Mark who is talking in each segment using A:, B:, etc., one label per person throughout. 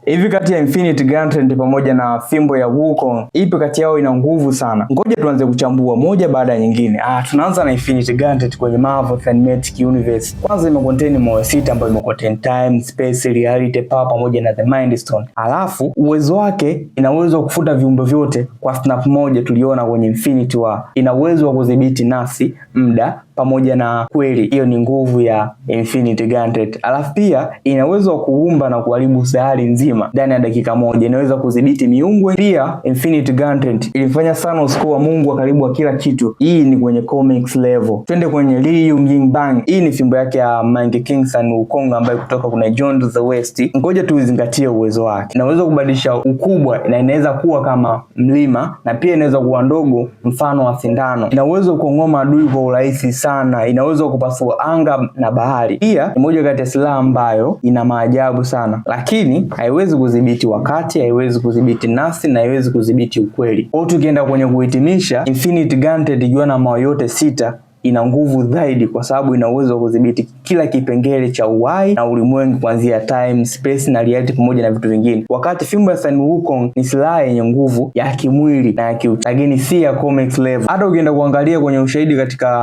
A: Hivi kati ya Infinity Gauntlet pamoja na fimbo ya Wukong, ipi kati yao ina nguvu sana? Ngoja tuanze kuchambua moja baada ya nyingine. Tunaanza na Infinity Gauntlet kwenye Marvel Cinematic Universe. Kwanza imecontain mawe sita ambayo imecontain time, space, reality, power pamoja na the Mind Stone. Alafu uwezo wake ina uwezo wa kufuta viumbe vyote kwa snap moja tuliona kwenye Infinity War. Ina uwezo wa kudhibiti nafsi, muda pamoja na kweli. Hiyo ni nguvu ya Infinity Gauntlet. Alafu pia ina uwezo wa kuumba na kuharibu sayari nzima ndani ya dakika moja. Inaweza kudhibiti miungu. Pia Infinity Gauntlet ilifanya Thanos kuwa mungu wa karibu wa kila kitu. Hii ni kwenye comics level. Twende kwenye Liu Yingbang. Hii ni fimbo yake ya Mange King Sun Wukong ambayo kutoka kuna John the West. Ngoja tuizingatie uwezo wake. Inaweza kubadilisha ukubwa na inaweza kuwa kama mlima na pia inaweza kuwa ndogo mfano wa sindano. Ina uwezo kuongoma adui kwa urahisi sana. Inaweza kupasua anga na bahari. Pia ni moja kati ya silaha ambayo ina maajabu sana, lakini haiwezi kudhibiti wakati, haiwezi kudhibiti nafsi na haiwezi kudhibiti ukweli. Kwa hiyo tukienda kwenye kuhitimisha, Infinity Gauntlet ikiwa na mawe yote sita ina nguvu zaidi kwa sababu ina uwezo wa kudhibiti kila kipengele cha uhai na ulimwengu kuanzia time, space na reality pamoja na vitu vingine. Wakati fimbo ya Sun Wukong ni silaha yenye nguvu ya kimwili na ya kiutu, lakini si ya comics level. Hata ukienda kuangalia kwenye ushahidi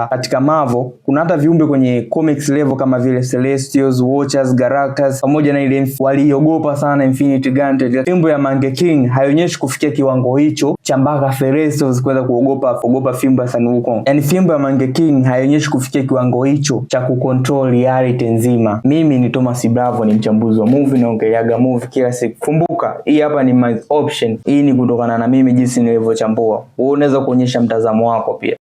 A: katika Marvel, kuna hata viumbe kwenye comics level kama vile Celestials, Watchers, Galactus pamoja na ile waliogopa sana Infinity Gauntlet. Fimbo ya Mange King haionyeshi kufikia kiwango hicho cha mpaka Celestials kuweza kuogopa fimbo ya Sun Wukong. Yaani fimbo ya Mange King haionyeshi kufikia kiwango hicho cha kucontrol reality nzima. Mimi ni Thomas Bravo, ni mchambuzi wa movie na ongeaga movie kila siku. Kumbuka, hii hapa ni my option. Hii ni kutokana na mimi jinsi nilivyochambua. Wewe unaweza kuonyesha mtazamo wako pia.